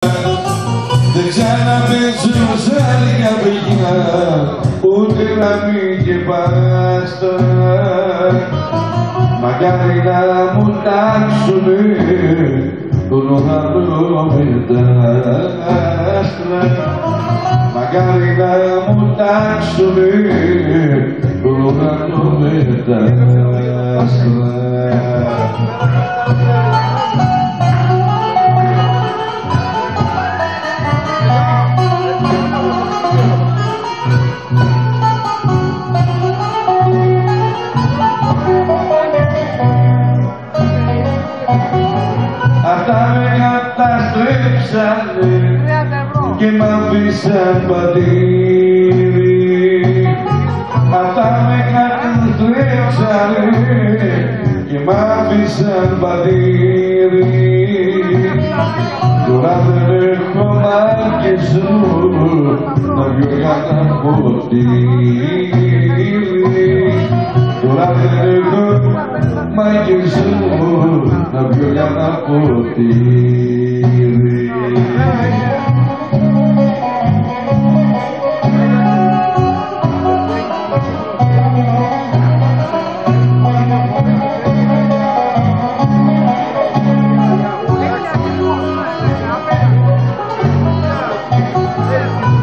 Δεν ξαναπέζω σαν μια παιδιά, ούτε να μην και πάστα. Μακάρι να μου τάξουνε τον ουρανό με τα άστρα. Μακάρι να μου τάξουνε τον ουρανό με τα άστρα. Αυτά με καταστρέψανε και μ' αφήσαν πατήρι. Αυτά με καταστρέψανε και μ' αφήσαν πατήρι. Τώρα δεν έχω μάρκες σου να πιω κανένα ποτήρι. Τώρα δεν έχω μάρκες σου να πιω κανένα ποτήρι.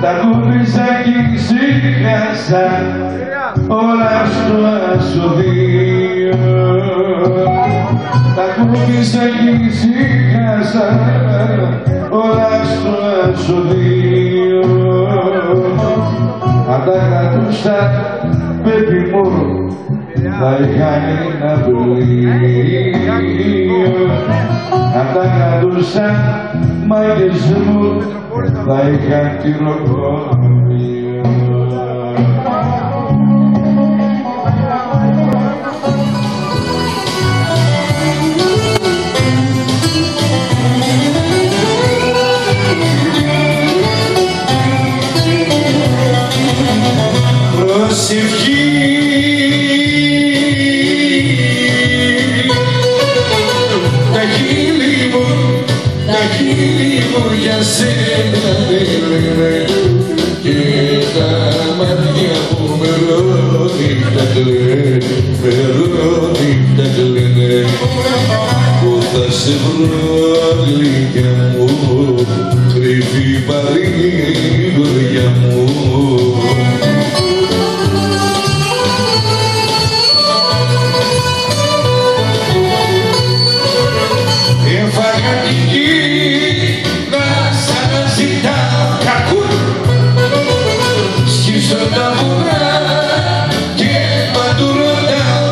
Τα κούμπισα κι ξύχασα όλα στο ασωδείο. Τα κούμπισα κι ξύχασα όλα στο ασωδείο. Αν τα κρατούσα παιδί μου θα είχα ένα πλοίο. Αν τα κρατούσα μάγκες μου θα είχα τυροκομείο. Προσευχή τα χείλη μου για σένα λένε και τα μάτια μου με ρόδιτα κλαίνε που θα σε βρω γλυκιά μου κρυφή παρηγοριά μου. Έφαγα την γη να σ' αναζητάω κακούν. Σκίσω τα βουνά και παντού ρωτάω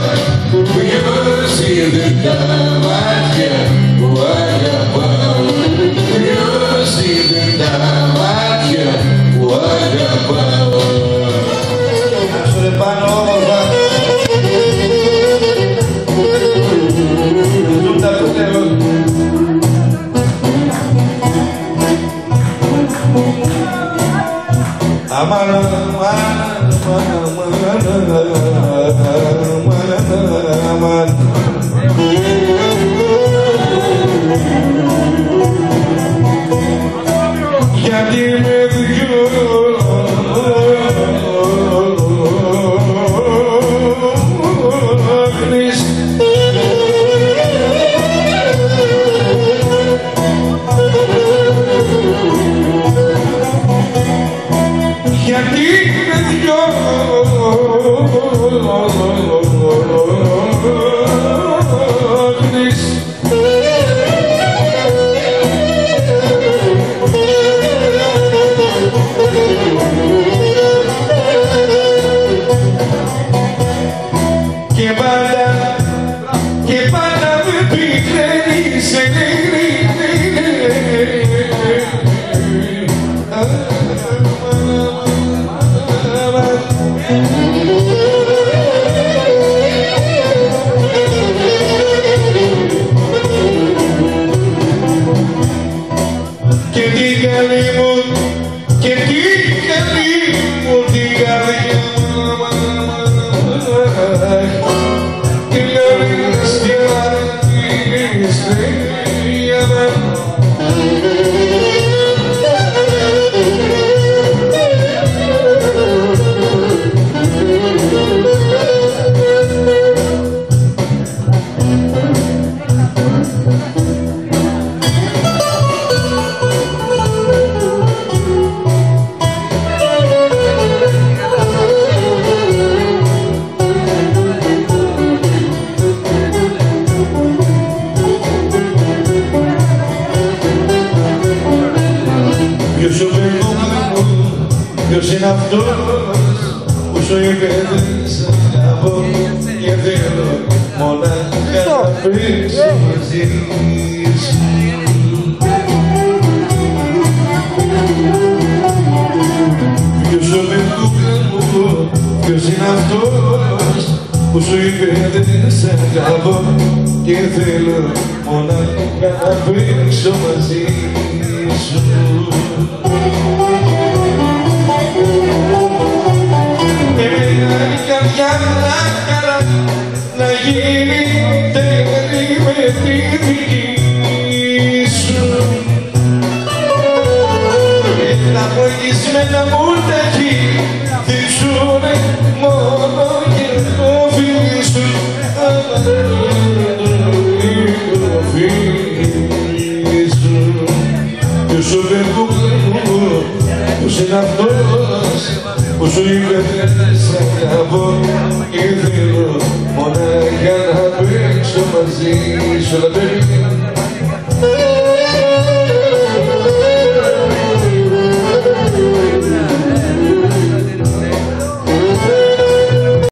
ποιος είδε τα μάτια που αγαπάω. Ποιος είδε τα μάτια που αγαπάω. Άσου ρε πάνω όμορφα. Ζουν τα το τέλος. Aman, aman. Γιατί με διώχνεις. Γιατί με διώχνεις. Και πάντα με πηγαίνεις και την καλή μου την καρδιά και λέει στην μάνα της Ποιος είναι αυτός που σου είπε δεν σ' αγαπώ και θέλω μονάχα να παίξω μαζί σου. Ποιος ο μπερδούκα μου, ποιος είναι αυτός που σου είπε δεν σ' αγαπώ και θέλω μονάχα να παίξω μαζί σου. Η καρδιά να γίνει τέλει με τη δική σου. Τα βοηθισμένα μου τα χυθίζουνε μόνο και το φύσουν. Ποιος ο μπερδούκα μου, ποιος είναι αυτός που σου είπε δεν σ' αγαπώ και θέλω μονάχα να παίξω μαζί σου.